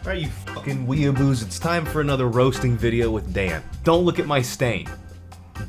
Alright, you fucking weeaboos, it's time for another roasting video with Dan. Don't look at my stain.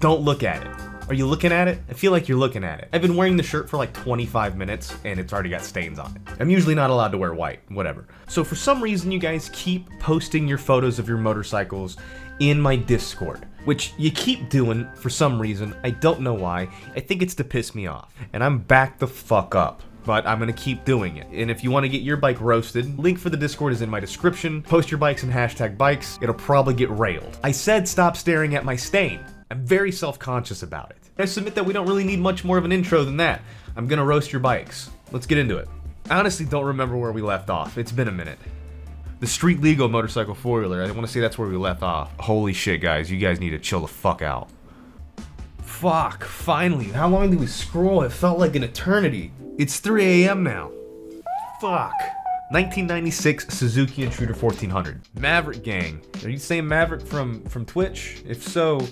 Don't look at it. Are you looking at it? I feel like you're looking at it. I've been wearing the shirt for like 25 minutes and it's already got stains on it. I'm usually not allowed to wear white, whatever. So for some reason you guys keep posting your photos of your motorcycles in my Discord, which you keep doing for some reason. I don't know why. I think it's to piss me off. And I'm back the fuck up. But I'm gonna keep doing it. And if you wanna get your bike roasted, link for the Discord is in my description. Post your bikes and hashtag bikes. It'll probably get railed. I said stop staring at my stain. I'm very self-conscious about it. I submit that we don't really need much more of an intro than that. I'm gonna roast your bikes. Let's get into it. I honestly don't remember where we left off. It's been a minute. The Street Legal motorcycle four-wheeler. I want to say that's where we left off. Holy shit, guys. You guys need to chill the fuck out. Fuck, finally. How long did we scroll? It felt like an eternity. It's 3 a.m. now. Fuck. 1996 Suzuki Intruder 1400. Maverick Gang. Are you saying Maverick from Twitch? If so,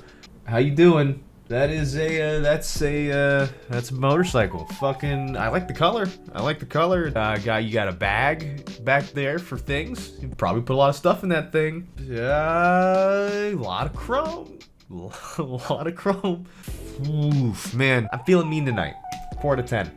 how you doing? That's a motorcycle. Fucking, I like the color. You got a bag back there for things. You probably put a lot of stuff in that thing. A lot of chrome. A lot of chrome. Oof, man. I'm feeling mean tonight. 4 out of 10.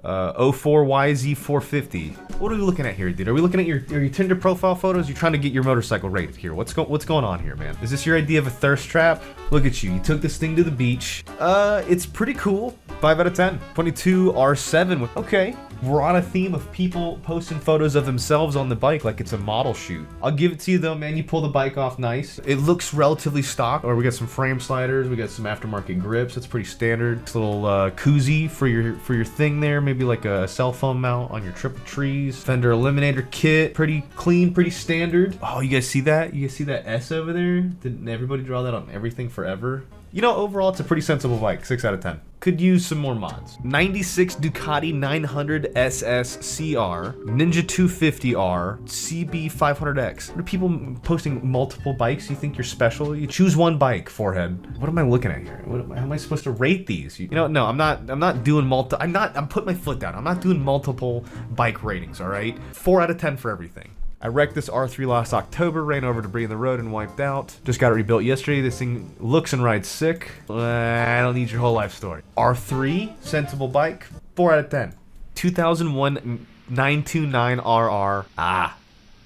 04YZ450. What are we looking at here, dude? Are we looking at your Tinder profile photos? You're trying to get your motorcycle rated here. What's going on here, man? Is this your idea of a thirst trap? Look at you. You took this thing to the beach. It's pretty cool. 5 out of 10. 22 R7 with, okay. We're on a theme of people posting photos of themselves on the bike like it's a model shoot. I'll give it to you though, man. You pull the bike off nice. It looks relatively stock. Or we got some frame sliders. We got some aftermarket grips. That's pretty standard. This little koozie for your thing there. Maybe like a cell phone mount on your triple trees. Fender eliminator kit. Pretty clean, pretty standard. Oh, you guys see that? You guys see that S over there? Didn't everybody draw that on everything forever? You know, overall, it's a pretty sensible bike. 6 out of 10. Could use some more mods. 96 Ducati 900 SS CR, Ninja 250R, CB 500X. What are people posting multiple bikes? You think you're special? You choose one bike, forehead. What am I looking at here? How am I supposed to rate these? You know, no, I'm not doing I'm putting my foot down. I'm not doing multiple bike ratings, all right? 4 out of 10 for everything. I wrecked this R3 last October, ran over debris in the road and wiped out. Just got it rebuilt yesterday. This thing looks and rides sick. I don't need your whole life story. R3, sensible bike, 4 out of 10. 2001 929RR.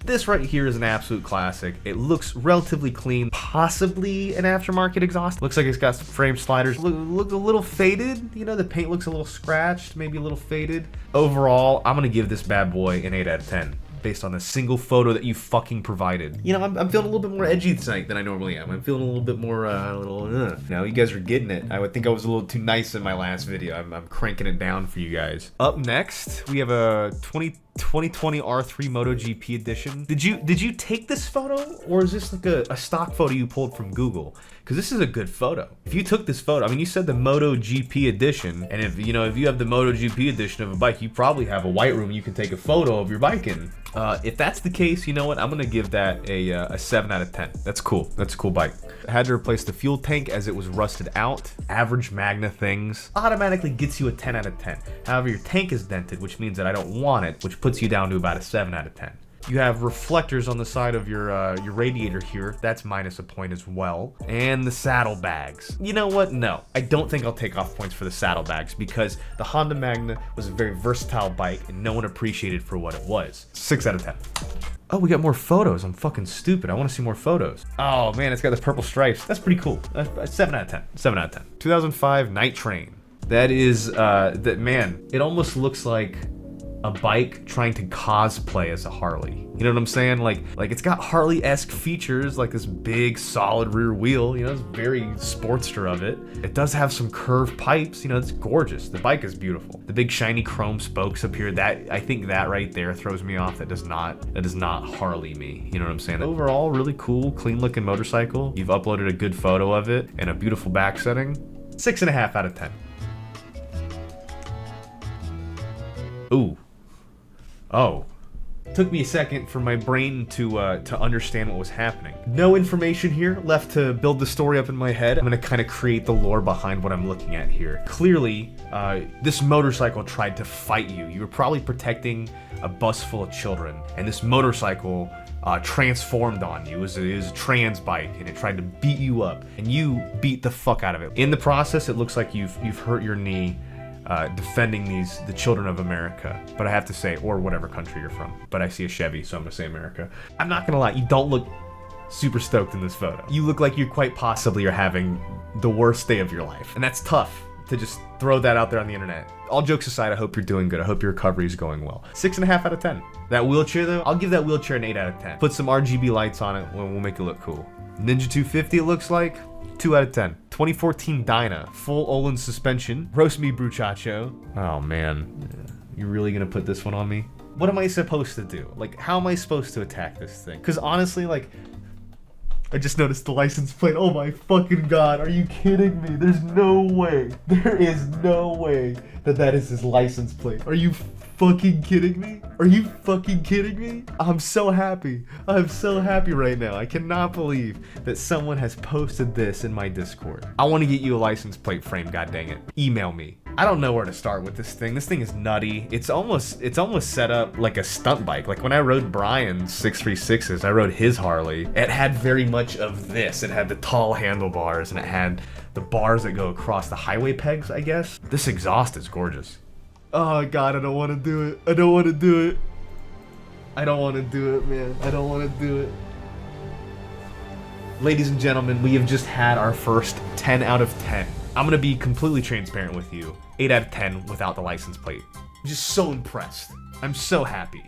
This right here is an absolute classic. It looks relatively clean, possibly an aftermarket exhaust. Looks like it's got some frame sliders. Look a little faded. You know, the paint looks a little scratched, maybe a little faded. Overall, I'm gonna give this bad boy an 8 out of 10. Based on a single photo that you fucking provided. You know, I'm feeling a little bit more edgy tonight than I normally am. I'm feeling a little bit more, Now, you guys are getting it. I would think I was a little too nice in my last video. I'm cranking it down for you guys. Up next, we have a 2020 R3 MotoGP edition. Did you take this photo, or is this like a stock photo you pulled from Google? Because this is a good photo. If you took this photo, I mean, you said the MotoGP edition, and if you have the MotoGP edition of a bike, you probably have a white room you can take a photo of your bike in. If that's the case, you know what? I'm gonna give that a 7 out of 10. That's cool. That's a cool bike. I had to replace the fuel tank as it was rusted out. Average Magna things automatically gets you a 10 out of 10. However, your tank is dented, which means that I don't want it, which puts you down to about a 7 out of 10. You have reflectors on the side of your radiator here. That's minus a point as well. And the saddlebags. You know what? No, I don't think I'll take off points for the saddlebags because the Honda Magna was a very versatile bike and no one appreciated for what it was. 6 out of 10. Oh, we got more photos. I'm fucking stupid. I want to see more photos. Oh man, it's got the purple stripes. That's pretty cool. 7 out of 10. 7 out of 10. 2005 Night Train. That is, man, it almost looks like a bike trying to cosplay as a Harley. You know what I'm saying? Like it's got Harley-esque features, like this big solid rear wheel, you know, it's very Sportster of it. It does have some curved pipes, you know, it's gorgeous. The bike is beautiful. The big shiny chrome spokes up here, I think that right there throws me off. That does not Harley me. You know what I'm saying? Overall, really cool, clean looking motorcycle. You've uploaded a good photo of it and a beautiful back setting. 6.5 out of 10. Ooh. Oh. Took me a second for my brain to understand what was happening. No information here left to build the story up in my head. I'm gonna kind of create the lore behind what I'm looking at here. Clearly, this motorcycle tried to fight you. You were probably protecting a bus full of children, and this motorcycle transformed on you. It was a trans bike, and it tried to beat you up, and you beat the fuck out of it. In the process, it looks like you've hurt your knee defending the children of America. But I have to say, or whatever country you're from. But I see a Chevy, so I'm gonna say America. I'm not gonna lie, you don't look super stoked in this photo. You look like you quite possibly are having the worst day of your life, and that's tough to just throw that out there on the internet. All jokes aside, I hope you're doing good. I hope your recovery is going well. 6.5 out of 10. That wheelchair though, I'll give that wheelchair an 8 out of 10. Put some RGB lights on it, we'll make it look cool. Ninja 250 it looks like, 2 out of 10. 2014 Dyna, full Olin suspension. Roast me bruchacho. Oh man, you really gonna put this one on me? What am I supposed to do? Like, how am I supposed to attack this thing? Because honestly, like, I just noticed the license plate. Oh my fucking god, are you kidding me? There's no way. There is no way that is his license plate. Are you fucking kidding me? Are you fucking kidding me? I'm so happy. I'm so happy right now. I cannot believe that someone has posted this in my Discord. I want to get you a license plate frame, god dang it. Email me. I don't know where to start with this thing. This thing is nutty. It's almost set up like a stunt bike. Like when I rode Brian's 636s, I rode his Harley. It had very much of this. It had the tall handlebars and it had the bars that go across the highway pegs, I guess. This exhaust is gorgeous. Oh god, I don't want to do it. I don't want to do it. I don't want to do it, man. I don't want to do it. Ladies and gentlemen, we have just had our first 10 out of 10. I'm gonna be completely transparent with you. 8 out of 10 without the license plate. I'm just so impressed. I'm so happy.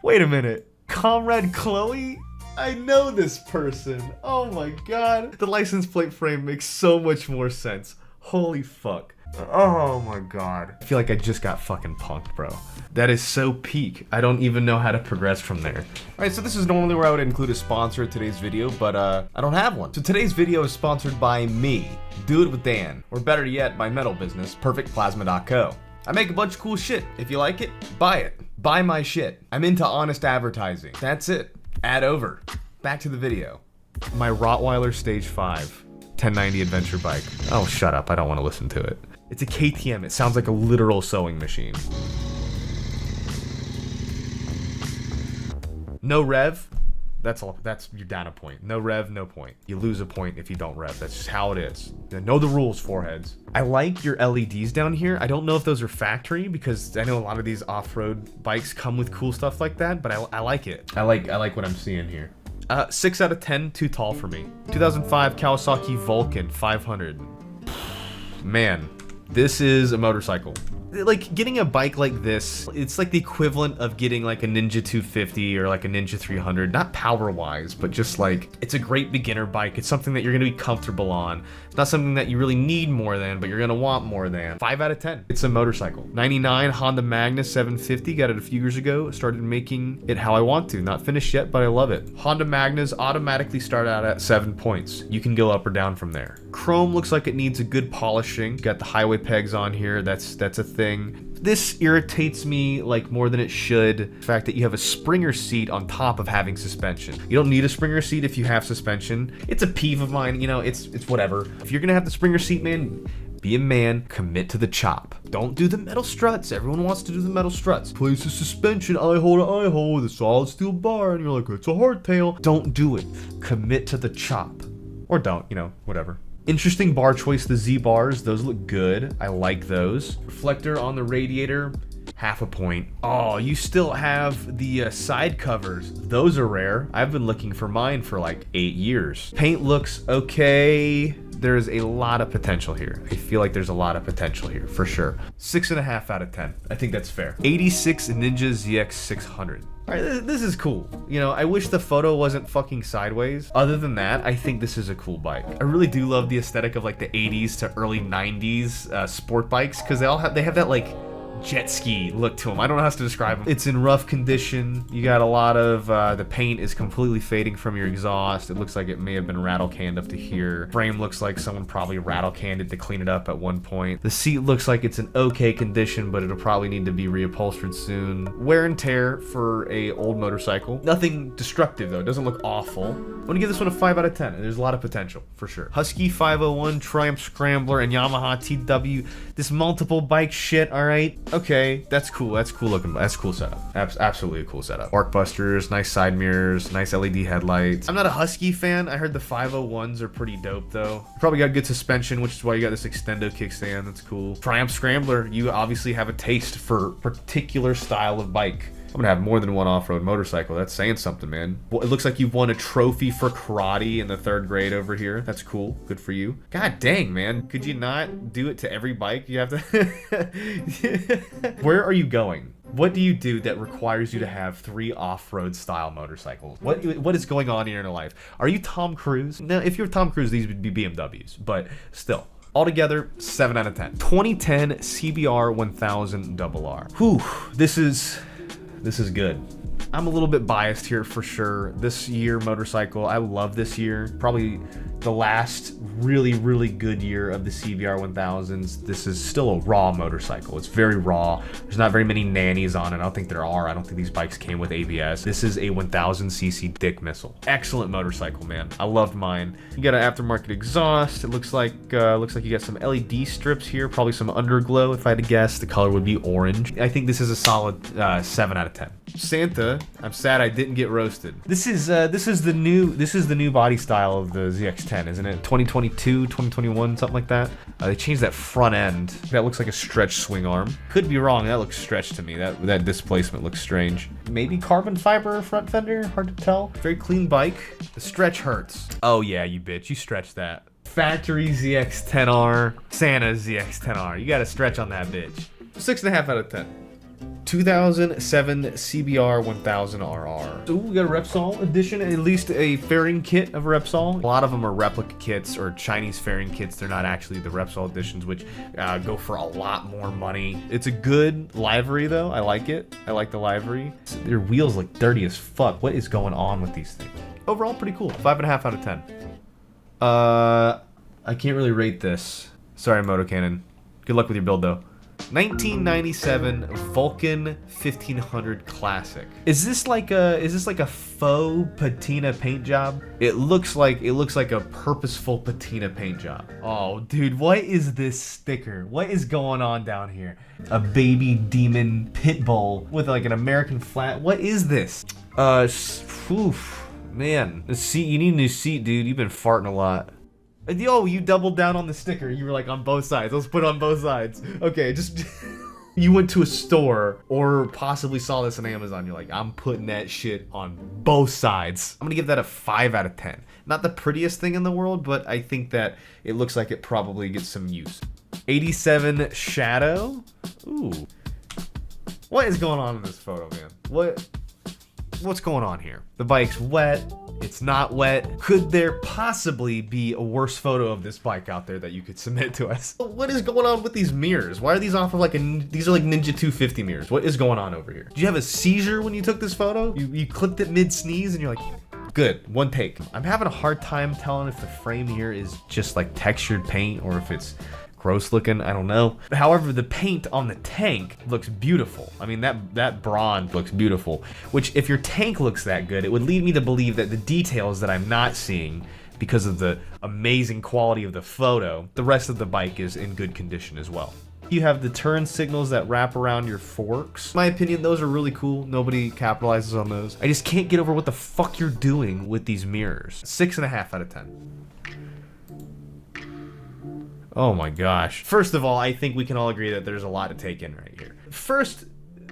Wait a minute. Comrade Chloe? I know this person. Oh my god. The license plate frame makes so much more sense. Holy fuck. Oh my god. I feel like I just got fucking punked, bro. That is so peak. I don't even know how to progress from there. Alright, so this is normally where I would include a sponsor in today's video, but I don't have one. So today's video is sponsored by me, Do It With Dan, or better yet, my metal business, PerfectPlasma.co. I make a bunch of cool shit. If you like it, buy it. Buy my shit. I'm into honest advertising. That's it. Ad over. Back to the video. My Rottweiler Stage 5 1090 adventure bike. Oh, shut up. I don't want to listen to it. It's a KTM. It sounds like a literal sewing machine. No rev. That's your data point. No rev, no point. You lose a point if you don't rev. That's just how it is. Know the rules, foreheads. I like your LEDs down here. I don't know if those are factory because I know a lot of these off-road bikes come with cool stuff like that, but I like it. I like what I'm seeing here. 6 out of 10, too tall for me. 2005 Kawasaki Vulcan 500. Man, this is a motorcycle. Like, getting a bike like this, it's like the equivalent of getting like a Ninja 250 or like a Ninja 300, not power-wise, but just like, it's a great beginner bike. It's something that you're gonna be comfortable on. It's not something that you really need more than, but you're gonna want more than. 5 out of 10. It's a motorcycle. 99 Honda Magna 750, got it a few years ago. Started making it how I want to. Not finished yet, but I love it. Honda Magnas automatically start out at 7 points. You can go up or down from there. Chrome looks like it needs a good polishing. Got the highway pegs on here. That's a thing. This irritates me like more than it should. The fact that you have a Springer seat on top of having suspension. You don't need a Springer seat if you have suspension. It's a peeve of mine, you know, it's whatever. If you're gonna have the Springer seat, man, be a man, commit to the chop. Don't do the metal struts. Everyone wants to do the metal struts. Place a suspension, eye hole to eye hole with a solid steel bar, and you're like, it's a hardtail. Don't do it. Commit to the chop. Or don't, you know, whatever. Interesting bar choice, the Z bars. Those look good. I like those. Reflector on the radiator, half a point. Oh, you still have the side covers. Those are rare. I've been looking for mine for like 8 years. Paint looks okay. There's a lot of potential here. I feel like there's a lot of potential here, for sure. 6.5 out of 10. I think that's fair. 86 Ninja ZX 600. All right, this is cool. You know, I wish the photo wasn't fucking sideways. Other than that, I think this is a cool bike. I really do love the aesthetic of like the 80s to early 90s sport bikes, because they have that like jet ski look to them. I don't know how else to describe them. It's in rough condition. You got a lot of, the paint is completely fading from your exhaust. It looks like it may have been rattle canned up to here. Frame looks like someone probably rattle canned it to clean it up at one point. The seat looks like it's in okay condition, but it'll probably need to be reupholstered soon. Wear and tear for a old motorcycle. Nothing destructive though. It doesn't look awful. I'm gonna give this one a 5 out of 10. There's a lot of potential for sure. Husky 501, Triumph Scrambler, and Yamaha TW. This multiple bike shit, all right? Okay, that's cool. That's cool looking. That's cool setup. Absolutely a cool setup. Arc busters, nice side mirrors, nice LED headlights. I'm not a Husky fan. I heard the 501s are pretty dope though. Probably got good suspension, which is why you got this extendo kickstand. That's cool. Triumph Scrambler. You obviously have a taste for particular style of bike. I'm gonna have more than one off-road motorcycle. That's saying something, man. Well, it looks like you've won a trophy for karate in the 3rd grade over here. That's cool. Good for you. God dang, man. Could you not do it to every bike? You have to... Where are you going? What do you do that requires you to have 3 off-road style motorcycles? What is going on in your life? Are you Tom Cruise? No, if you're Tom Cruise, these would be BMWs, but still. Altogether, 7 out of 10. 2010 CBR 1000 RR. Whew, this is good. I'm a little bit biased here for sure. This year motorcycle, I love this year. Probably the last really, really good year of the CBR 1000s. This is still a raw motorcycle. It's very raw. There's not very many nannies on it. I don't think there are. I don't think these bikes came with ABS. This is a 1000cc dick missile. Excellent motorcycle, man. I loved mine. You got an aftermarket exhaust. It looks like you got some LED strips here. Probably some underglow. If I had to guess, the color would be orange. I think this is a solid 7 out of 10. Santa, I'm sad I didn't get roasted. This is the new body style of the ZX10, isn't it? 2022, 2021, something like that. They changed that front end. That looks like a stretch swing arm. Could be wrong. That looks stretched to me. That displacement looks strange. Maybe carbon fiber front fender. Hard to tell. Very clean bike. The stretch hurts. Oh yeah, you bitch. You stretched that. Factory ZX10R. Santa ZX10R. You got to stretch on that bitch. 6.5 out of 10. 2007 CBR 1000 RR. So we got a Repsol edition, at least a fairing kit of Repsol. A lot of them are replica kits or Chinese fairing kits. They're not actually the Repsol editions, which go for a lot more money. It's a good livery though. I like it. I like the livery. Their wheels look dirty as fuck. What is going on with these things? Overall, pretty cool. 5.5 out of 10. I can't really rate this. Sorry, Moto Cannon. Good luck with your build though. 1997 Vulcan 1500 Classic. Is this like a faux patina paint job? It looks like a purposeful patina paint job. Oh, dude, what is this sticker? What is going on down here? A baby demon pit bull with like an American flag. What is this? Oof, man, the seat. You need a new seat, dude. You've been farting a lot. Yo, you doubled down on the sticker. You were like, on both sides. Let's put it on both sides. Okay, just... You went to a store or possibly saw this on Amazon. You're like, I'm putting that shit on both sides. I'm gonna give that a 5 out of 10. Not the prettiest thing in the world, but I think that it looks like it probably gets some use. 87 Shadow. Ooh. What is going on in this photo, man? What's going on here? The bike's wet. It's not wet. Could there possibly be a worse photo of this bike out there that you could submit to us? What is going on with these mirrors? Why are these off of these are like Ninja 250 mirrors? What is going on over here? Did you have a seizure when you took this photo? You clipped it mid-sneeze and you're like, good, one take. I'm having a hard time telling if the frame here is just like textured paint or if it's gross looking, I don't know. However, the paint on the tank looks beautiful. I mean, that bronze looks beautiful, which if your tank looks that good, it would lead me to believe that the details that I'm not seeing because of the amazing quality of the photo, the rest of the bike is in good condition as well. You have the turn signals that wrap around your forks. In my opinion, those are really cool. Nobody capitalizes on those. I just can't get over what the fuck you're doing with these mirrors. 6.5 out of 10. Oh my gosh. First of all, I think we can all agree that there's a lot to take in right here. First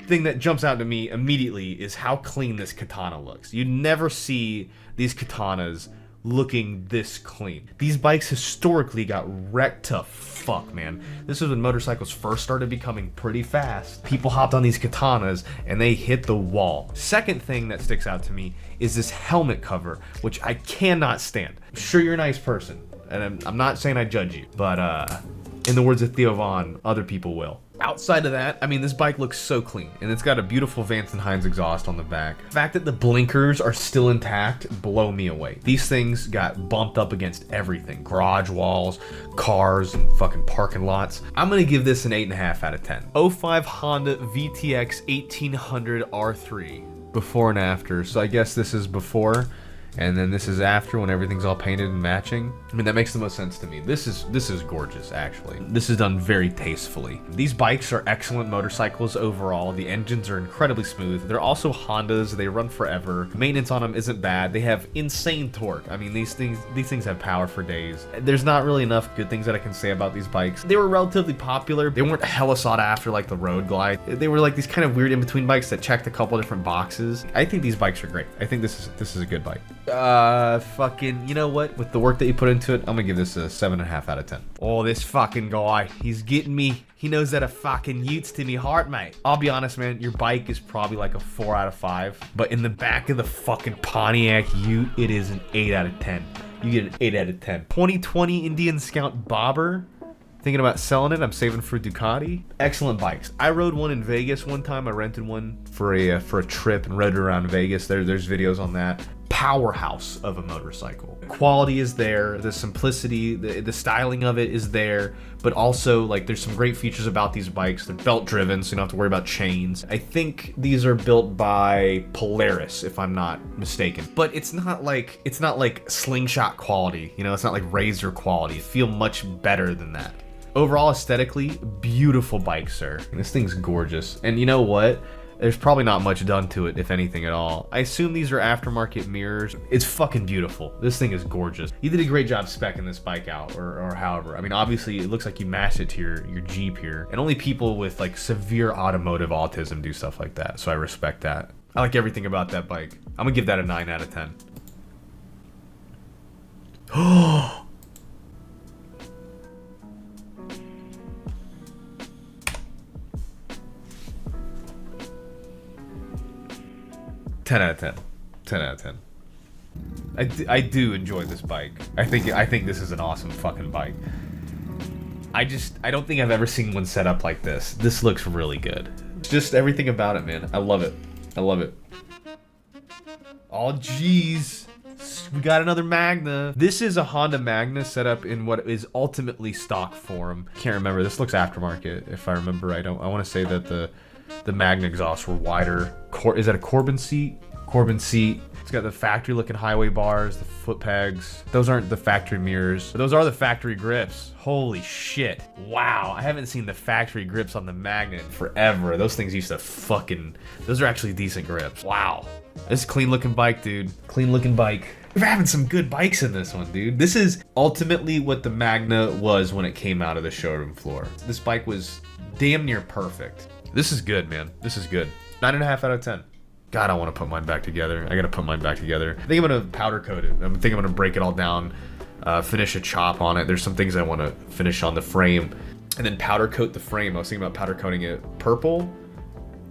thing that jumps out to me immediately is how clean this katana looks. You never see these katanas looking this clean. These bikes historically got wrecked to fuck, man. This was when motorcycles first started becoming pretty fast. People hopped on these katanas and they hit the wall. Second thing that sticks out to me is this helmet cover, which I cannot stand. I'm sure you're a nice person, and I'm not saying I judge you, but in the words of Theo Vaughn, other people will. Outside of that, I mean, this bike looks so clean, and it's got a beautiful Vance & Hines exhaust on the back. The fact that the blinkers are still intact blow me away. These things got bumped up against everything. Garage walls, cars, and fucking parking lots. I'm gonna give this an 8.5 out of 10. 05 Honda VTX 1800 R3. Before and after, so I guess this is before. And then this is after, when everything's all painted and matching. I mean, that makes the most sense to me. This is gorgeous, actually. This is done very tastefully. These bikes are excellent motorcycles overall. The engines are incredibly smooth. They're also Hondas. They run forever. Maintenance on them isn't bad. They have insane torque. I mean, these things have power for days. There's not really enough good things that I can say about these bikes. They were relatively popular. They weren't hella sought after like the Road Glide. They were like these kind of weird in-between bikes that checked a couple different boxes. I think these bikes are great. I think this is a good bike. Fucking, you know what? With the work that you put into it, I'm gonna give this a 7.5 out of 10. Oh, this fucking guy, he's getting me. He knows that a fucking utes to me heart, mate. I'll be honest, man, your bike is probably like a 4 out of 5, but in the back of the fucking Pontiac Ute, it is an 8 out of 10. You get an 8 out of 10. 2020 Indian Scout Bobber. Thinking about selling it. I'm saving for Ducati. Excellent bikes. I rode one in Vegas one time. I rented one for a trip and rode it around Vegas. There's videos on that. Powerhouse of a motorcycle. Quality is there. The simplicity, the styling of it is there. But also, like, there's some great features about these bikes. They're belt driven, so you don't have to worry about chains. I think these are built by Polaris, if I'm not mistaken. But it's not like slingshot quality. You know, it's not like Razor quality. It feels much better than that. Overall, aesthetically, beautiful bike, sir. This thing's gorgeous. And you know what? There's probably not much done to it, if anything at all. I assume these are aftermarket mirrors. It's fucking beautiful. This thing is gorgeous. You did a great job speccing this bike out, or however. I mean, obviously, it looks like you matched it to your Jeep here. And only people with, like, severe automotive autism do stuff like that, so I respect that. I like everything about that bike. I'm gonna give that a 9 out of 10. Oh! 10 out of 10. 10 out of 10. I do enjoy this bike. I think this is an awesome fucking bike. I don't think I've ever seen one set up like this. This looks really good. Just everything about it, man. I love it. I love it. Oh, jeez. We got another Magna. This is a Honda Magna set up in what is ultimately stock form. Can't remember. This looks aftermarket, if I remember right. I want to say that the Magna exhausts were wider. Is that a Corbin seat? Corbin seat. It's got the factory looking highway bars, the foot pegs. Those aren't the factory mirrors. Those are the factory grips. Holy shit. Wow. I haven't seen the factory grips on the Magna in forever. Those things used to fucking... Those are actually decent grips. Wow. This is a clean looking bike, dude. Clean looking bike. We're having some good bikes in this one, dude. This is ultimately what the Magna was when it came out of the showroom floor. This bike was damn near perfect. This is good, man. This is good. 9.5 out of 10. God, I want to put mine back together. I gotta put mine back together. I think I'm gonna powder coat it. I think I'm gonna break it all down, finish a chop on it. There's some things I want to finish on the frame, and then powder coat the frame. I was thinking about powder coating it purple,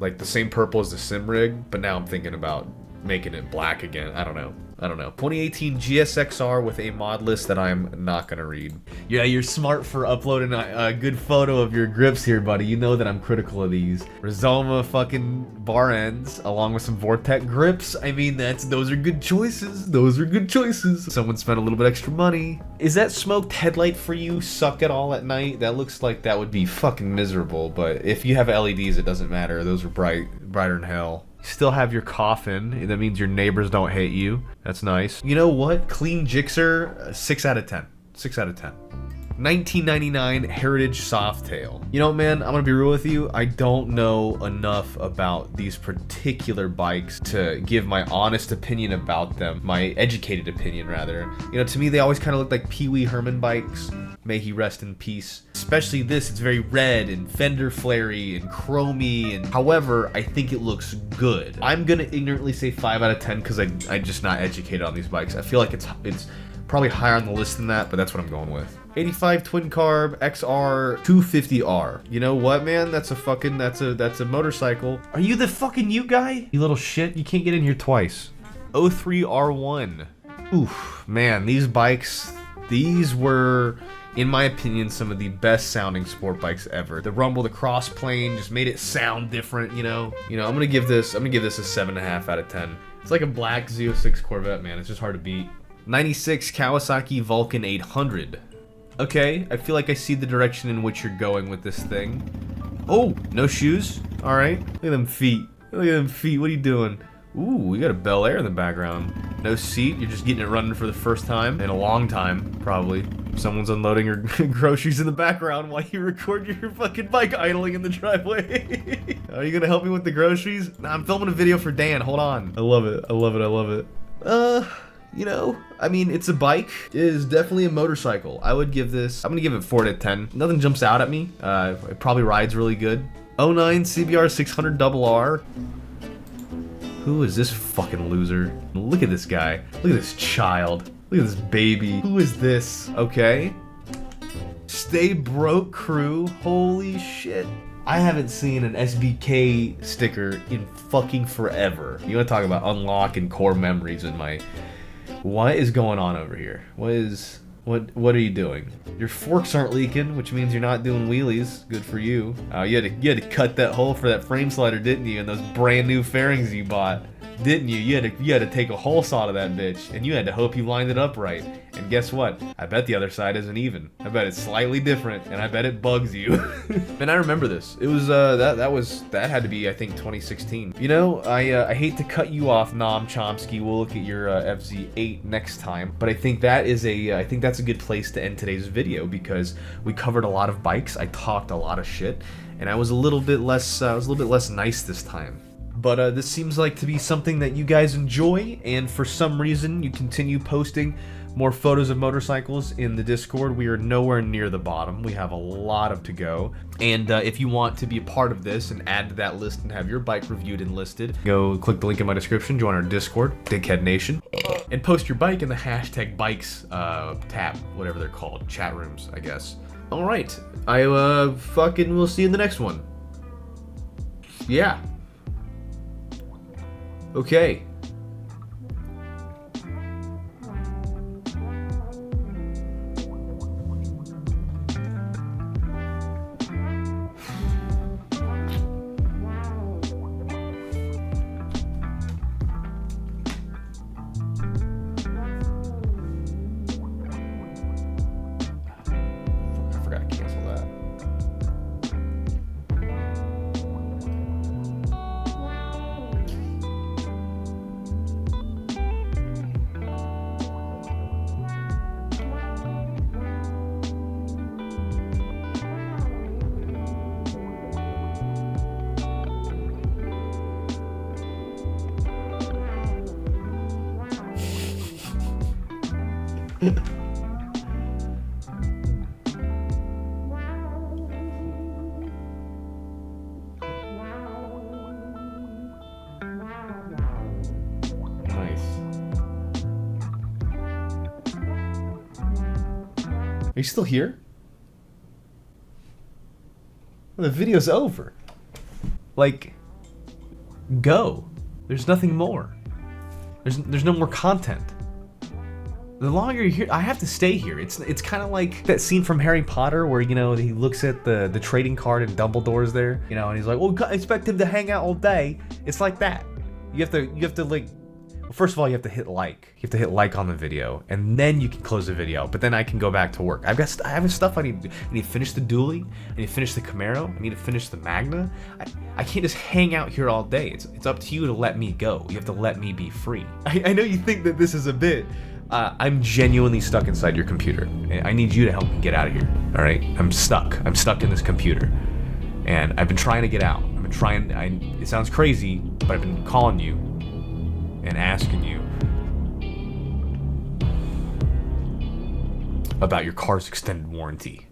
like the same purple as the sim rig, but now I'm thinking about making it black again. I don't know. 2018 GSXR with a mod list that I'm not gonna read. Yeah, you're smart for uploading a good photo of your grips here, buddy. You know that I'm critical of these. Rizoma fucking bar ends, along with some Vortec grips. I mean, those are good choices. Those are good choices. Someone spent a little bit extra money. Is that smoked headlight for you suck at all at night? That looks like that would be fucking miserable, but if you have LEDs, it doesn't matter. Those are brighter than hell. You still have your coffin. That means your neighbors don't hate you. That's nice. You know what? Clean Gixxer, 6 out of 10. 6 out of 10. 1999 Heritage Softail. You know, man, I'm gonna be real with you. I don't know enough about these particular bikes to give my honest opinion about them. My educated opinion, rather. You know, to me, they always kind of look like Pee Wee Herman bikes. May he rest in peace. Especially this, it's very red and fender flary and chromy, and however, I think it looks good. I'm gonna ignorantly say 5 out of 10 because I'm just not educated on these bikes. I feel like it's probably higher on the list than that, but that's what I'm going with. 85 twin carb XR 250R. You know what, man? That's a motorcycle. Are you the fucking you guy? You little shit, you can't get in here twice. 03R1. Oof, man, these bikes, these were, in my opinion, some of the best sounding sport bikes ever. The rumble, the cross plane just made it sound different, you know. I'm gonna give this a 7.5 out of 10. It's like a black Z06 Corvette, man. It's just hard to beat. 96 Kawasaki Vulcan 800. Okay, I feel like I see the direction in which you're going with this thing. Oh, no shoes? Alright. Look at them feet. Look at them feet. What are you doing? Ooh, we got a Bel Air in the background. No seat, you're just getting it running for the first time in a long time, probably. Someone's unloading your groceries in the background while you record your fucking bike idling in the driveway. Are you gonna help me with the groceries? Nah, I'm filming a video for Dan, hold on. I love it, I love it, I love it. You know, I mean, it's a bike. It is definitely a motorcycle. I would give this, I'm gonna give it 4 out of 10. Nothing jumps out at me. It probably rides really good. 09 CBR 600 RR. Who is this fucking loser? Look at this guy. Look at this child. Look at this baby. Who is this? Okay. Stay broke crew. Holy shit. I haven't seen an SBK sticker in fucking forever. You wanna talk about unlocking core memories in my... What is going on over here? What are you doing? Your forks aren't leaking, which means you're not doing wheelies. Good for you. You had to cut that hole for that frame slider, didn't you? And those brand new fairings you bought, didn't you? You had to take a hole saw to that bitch, and you had to hope you lined it up right. And guess what? I bet the other side isn't even. I bet it's slightly different, and I bet it bugs you. And I remember this. It was that had to be, I think, 2016. You know, I hate to cut you off, Noam Chomsky. We'll look at your FZ8 next time, but I think that's a good place to end today's video because we covered a lot of bikes. I talked a lot of shit, and I was a little bit less nice this time. But this seems like to be something that you guys enjoy, and for some reason you continue posting more photos of motorcycles in the Discord. We are nowhere near the bottom. We have a lot to go. And if you want to be a part of this and add to that list and have your bike reviewed and listed, go click the link in my description, join our Discord, Dickhead Nation, and post your bike in the hashtag bikes tab, whatever they're called, chat rooms, I guess. All right, I fucking will see you in the next one. Yeah. Okay. I forgot to cancel that. Nice. Are you still here? Well, the video's over. Like, go. There's nothing more. There's no more content. The longer you're here, I have to stay here. It's kind of like that scene from Harry Potter where, you know, he looks at the trading card and Dumbledore's there, you know, and he's like, well, I expect him to hang out all day. It's like that. You have to like, well, first of all, you have to hit like. You have to hit like on the video, and then you can close the video. But then I can go back to work. I have stuff I need to do. I need to finish the dually. I need to finish the Camaro. I need to finish the Magna. I can't just hang out here all day. It's up to you to let me go. You have to let me be free. I know you think that this is a bit. I'm genuinely stuck inside your computer. I need you to help me get out of here. All right? I'm stuck. I'm stuck in this computer, and I've been trying to get out. I've been trying. It sounds crazy, but I've been calling you and asking you about your car's extended warranty.